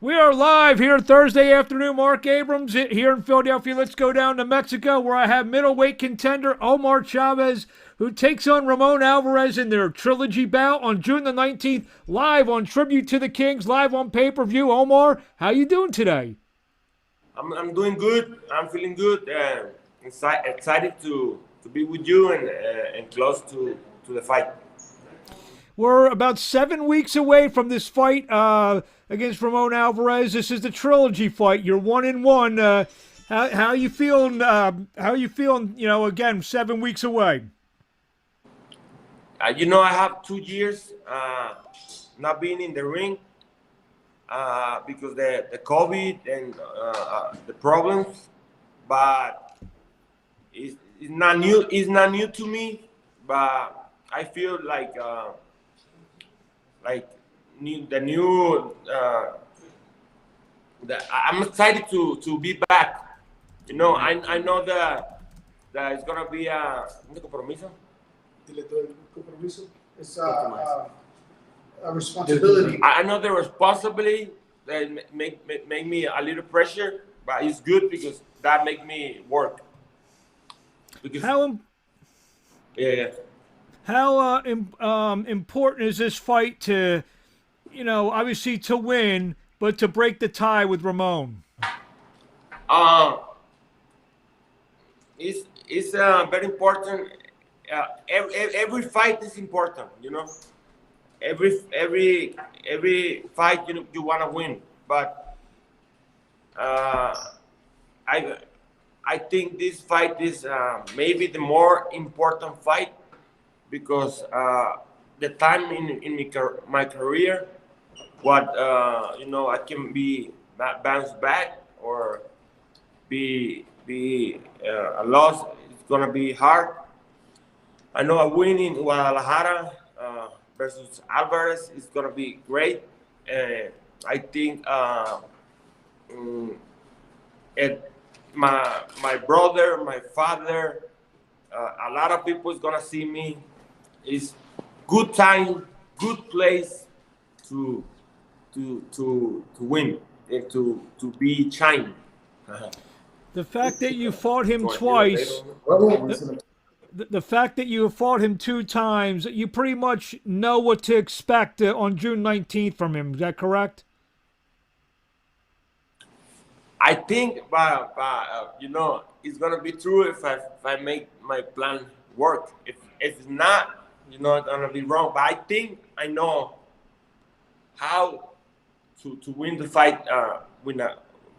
We are live here Thursday afternoon. Mark Abrams here in Philadelphia. Let's go down to Mexico where I have middleweight contender Omar Chavez, who takes on Ramon Alvarez in their Trilogy bout on June the 19th, live on Tribute to the Kings, live on pay-per-view. Omar, how you doing today? I'm doing good. I'm feeling good. Excited to be with you and close to the fight. We're about 7 weeks away from this fight against Ramon Alvarez. This is the Trilogy fight. You're 1-1. How you feeling? How you feeling? Again, 7 weeks away. I have 2 years not being in the ring because the COVID and the problems, but it's not new. It's not new to me, but I feel like the new. I'm excited to be back. I know that it's gonna be un compromiso. It's a responsibility. I know the responsibility that make me a little pressure, but it's good because that make me work. Because How yeah. important is this fight to, obviously to win, but to break the tie with Ramon? Um, it's very important. Every fight is important. Every fight you want to win, but uh, I I think this fight is maybe the more important fight because the time in my career, what I can be bounce back or be a loss. It's gonna be hard. I know a win in Guadalajara versus Alvarez is gonna be great. I think mm, it, my brother, my father, a lot of people is gonna see me. It's good time, good place to to win and to be shine. The fact that you fought him twice, the fact that you have fought him 2 times, you pretty much know what to expect on June 19th from him. Is that correct? I think, but it's gonna be true if I make my plan work. If it's not, it's gonna be wrong. But I think I know how to win the fight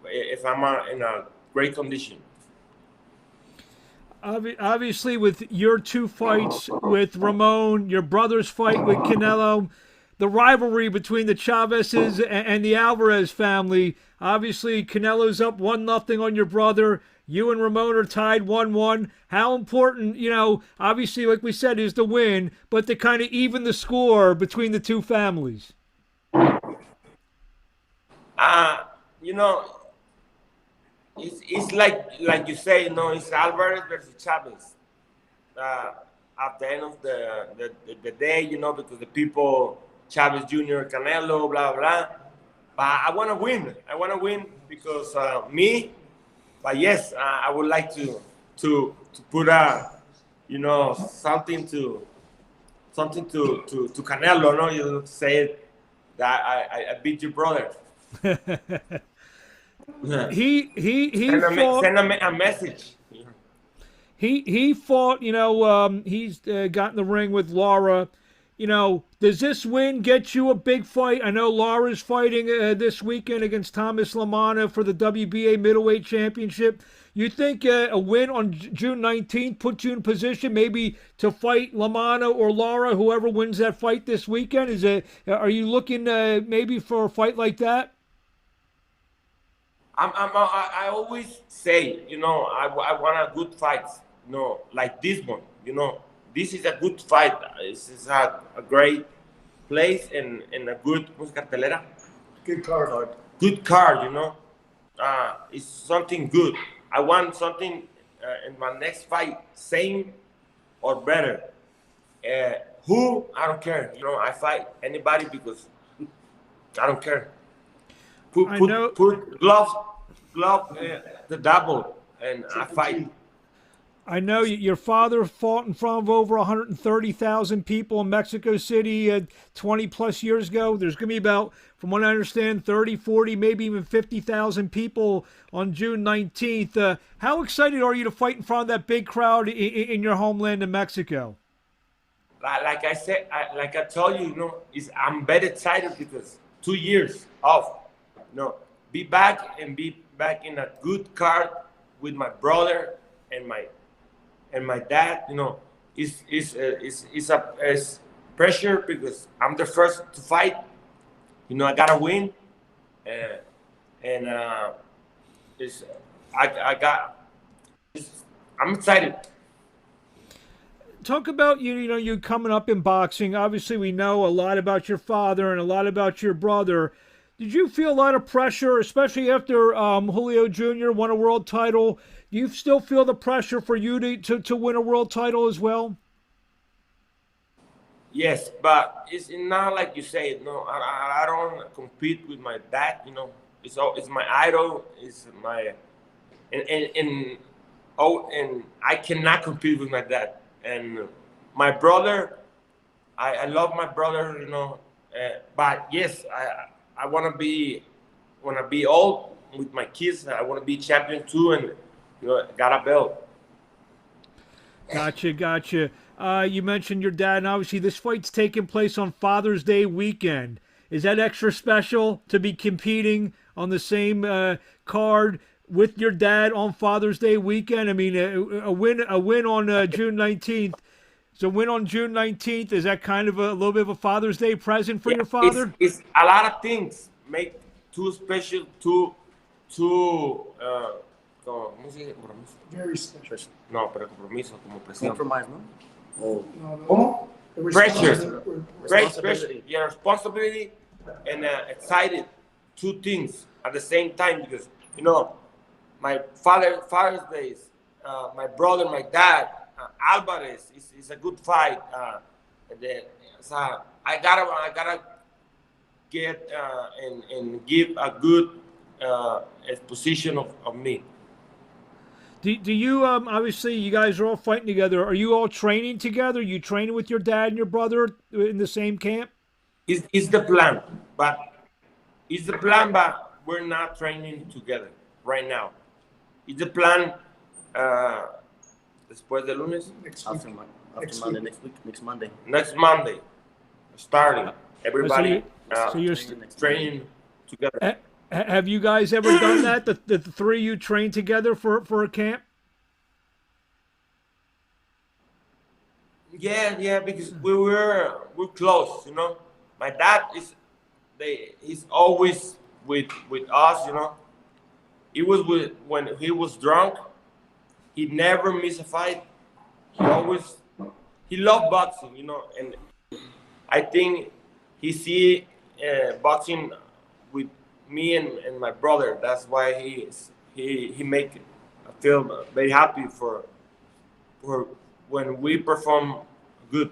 if I'm in a great condition. Obviously, with your 2 fights with Ramon, your brother's fight with Canelo, the rivalry between the Chavezes and the Alvarez family. Obviously, Canelo's up 1-0 on your brother. You and Ramon are tied 1-1. How important, obviously, like we said, is the win, but to kind of even the score between the two families. Uh, you know, it's like you say, it's Alvarez versus Chavez. Uh, at the end of the day, because the people, Chavez Jr., Canelo, blah blah. But I want to win. I want to win because me. But yes, I would like to put something to Canelo. No, you say that I beat your brother. He fought. Send a message. He fought. He's got in the ring with Lara. Does this win get you a big fight? I know Lara's fighting this weekend against Thomas Lamana for the WBA middleweight championship. You think a win on June 19th puts you in position maybe to fight Lamana or Lara, whoever wins that fight this weekend? Are you looking maybe for a fight like that? I always say, I want a good fight, like this one. This is a good fight. This is a great place and a good cartelera. Good card. Good card, it's something good. I want something in my next fight, same or better. Who? I don't care. I fight anybody because I don't care. I know. put glove the double, and I fight. I know your father fought in front of over 130,000 people in Mexico City 20 plus years ago. There's going to be about, from what I understand, 30, 40, maybe even 50,000 people on June 19th. How excited are you to fight in front of that big crowd in your homeland in Mexico? Like I said, like I told you, I'm very excited because 2 years off, be back in a good card with my brother and my dad. Is pressure because I'm the first to fight. I gotta win, and it's I got. I'm excited. Talk about you coming up in boxing. Obviously, we know a lot about your father and a lot about your brother. Did you feel a lot of pressure, especially after Julio Jr. won a world title? Do you still feel the pressure for you to win a world title as well? Yes, but it's not like you say. No, I don't compete with my dad. It's my idol. It's my and I cannot compete with my dad. And my brother, I love my brother. But yes, I want to be old with my kids. I want to be champion too, and got a belt. Gotcha. You mentioned your dad, and obviously this fight's taking place on Father's Day weekend. Is that extra special to be competing on the same card with your dad on Father's Day weekend? I mean, a win on June 19th. So win on June 19th, is that kind of a little bit of a Father's Day present for your father? It's a lot of things make too special, ¿cómo se dice? Compromiso. Very special. No, pero compromiso, como presión. Compromise, no? Oh. No. Pressure. Great pressure. Yeah, responsibility and excited. Two things at the same time because, my Father's Days, my brother, my dad, Alvarez is a good fight. So I gotta get and give a good exposition of me. Do you obviously you guys are all fighting together? Are you all training together? Are you training with your dad and your brother in the same camp? It's the plan, but we're not training together right now. It's the plan. Después de lunes? After Monday, next Monday. Next Monday, starting. Everybody so you're training together. Have you guys ever done that? The three of you train together for a camp? Yeah, because we're close, My dad he's always with us, He was when he was drunk. He never missed a fight. He loved boxing, and I think he see boxing with me and my brother. That's why he make it. I feel very happy for when we perform good.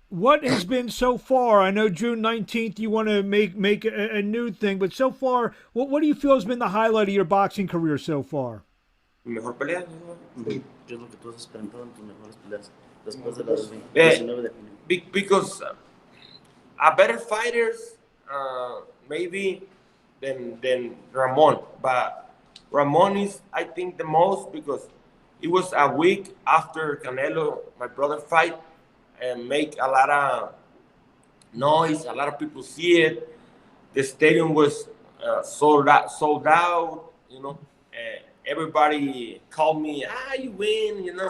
What has been so far? I know June 19th you want to make a new thing, but so far, what do you feel has been the highlight of your boxing career so far? Mejor pelea. ¿Qué es lo que tú has experimentado en tus mejores peleas después de las 19 de junio? Because a better fighters maybe than Ramon, but Ramon is I think the most because it was a week after Canelo, my brother fight. And make a lot of noise. A lot of people see it. The stadium was sold out. Everybody called me. You win.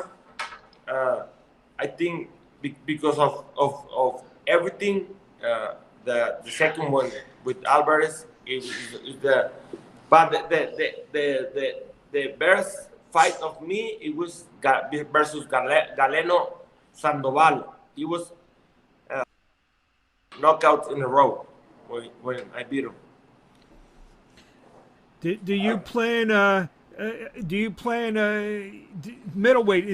I think because of everything. The second one with Alvarez is the best fight of me. It was versus Galeno Sandoval. He was knockouts in a row when I beat him. Do you plan? Middleweight?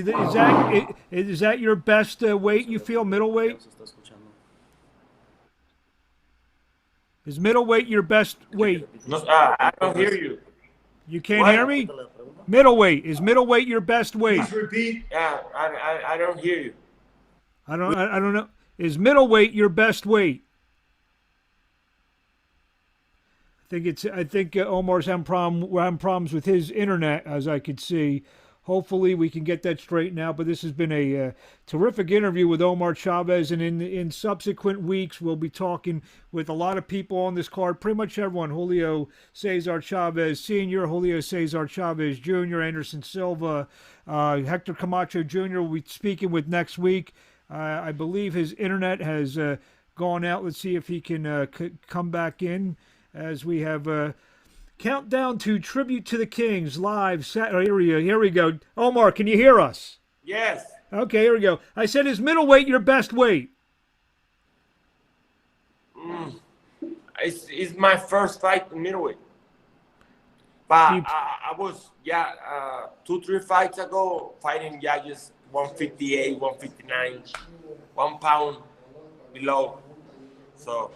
Is that your best weight? You feel middleweight? Is middleweight your best weight? No, I don't hear you. You can't What? hear me? Middleweight. Is middleweight your best weight? Please repeat. Yeah, I don't hear you. I don't know. Is middleweight your best weight? I think Omar's having problems with his internet, as I could see. Hopefully we can get that straightened out. But this has been a terrific interview with Omar Chavez, and in subsequent weeks we'll be talking with a lot of people on this card. Pretty much everyone: Julio Cesar Chavez Sr., Julio Cesar Chavez Jr., Anderson Silva, Hector Camacho Jr. We'll be speaking with next week. I believe his internet has gone out. Let's see if he can come back in as we have. Countdown to Tribute to the Kings live Saturday. Here we go. Omar, can you hear us? Yes. Okay, here we go. I said, is middleweight your best weight? It's my first fight in middleweight. But I was 2-3 fights ago fighting just 158, 159, 1 pound below. So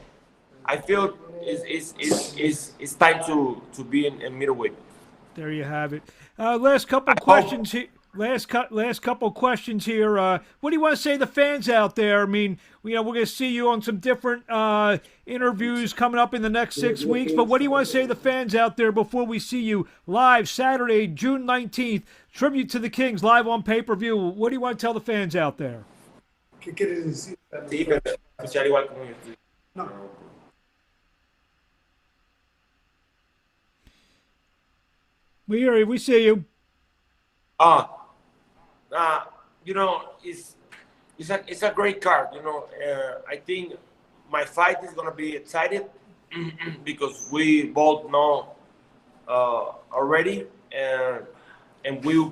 I feel it's time to be in middleweight. There you have it. Last couple questions here. Last couple questions here. What do you want to say to the fans out there? I mean, we're going to see you on some different interviews coming up in the next 6 weeks. But what do you want to say to the fans out there before we see you live Saturday, June 19th, Tribute to the Kings live on pay-per-view? What do you want to tell the fans out there? ¿Qué quieres decir? Sí, pero escuchar igual como yo estoy. No. We hear you. We see you. It's a great card. I think my fight is gonna be excited because we both know already, and we.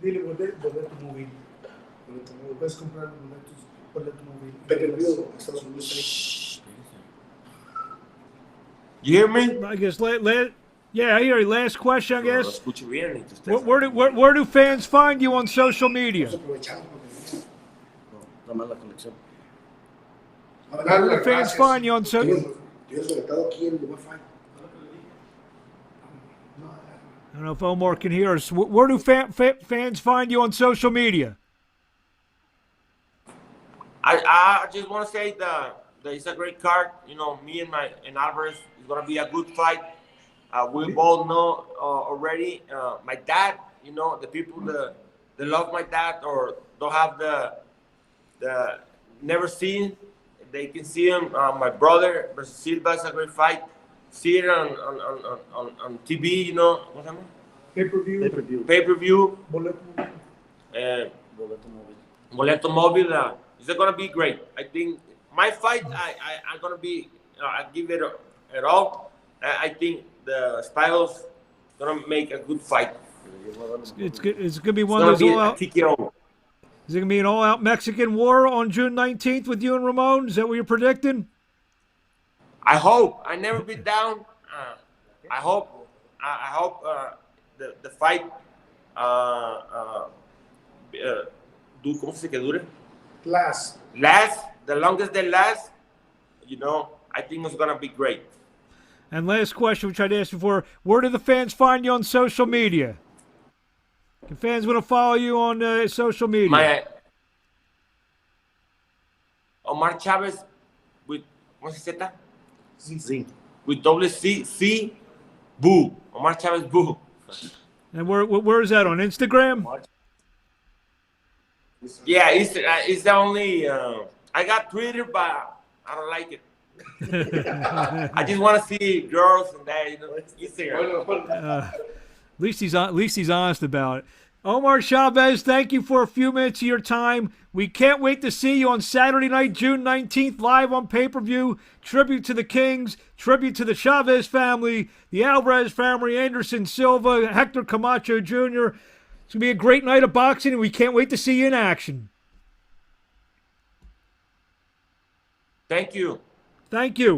Dile boleto móvil. Puedes comprar boleto móvil. Pay-per-view, Estados Unidos. You hear me? I guess. Yeah, I hear you. Last question, I guess. Escucho bien. Where do fans find you on social media? La mala conexión. Where do fans find you on social media? I don't know if Omar can hear us. Where do fans find you on social media? I just want to say that it's a great card. Me and Alvarez is gonna be a good fight. We both know already. My dad, the people that love my dad or don't have the never seen, they can see him. My brother versus Silva is a great fight. See it on TV. What's that? Pay-per-view. Boleto móvil. It's gonna be great. I think my fight, I'm gonna be. I give it all. I think the styles gonna make a good fight. It's gonna be one of those all-out. Is it gonna be an all-out Mexican war on June 19th with you and Ramon? Is that what you're predicting? I hope. I never been down. I hope. I hope the fight. ¿Cómo se que dure? Last. The longest they last. I think it's gonna be great. And last question, which I'd asked before, where do the fans find you on social media? Can fans want to follow you on social media? Omar Chavez with what's his Z? Z. With double C Boo. Omar Chavez Boo. And where is that on Instagram? Yeah, it's the only. I got Twitter, but I don't like it. I just want to see girls and that, Instagram. At least he's honest about it. Omar Chavez, thank you for a few minutes of your time. We can't wait to see you on Saturday night, June 19th, live on pay-per-view. Tribute to the Kings, tribute to the Chavez family, the Alvarez family, Anderson Silva, Hector Camacho Jr. It's going to be a great night of boxing, and we can't wait to see you in action. Thank you. Thank you.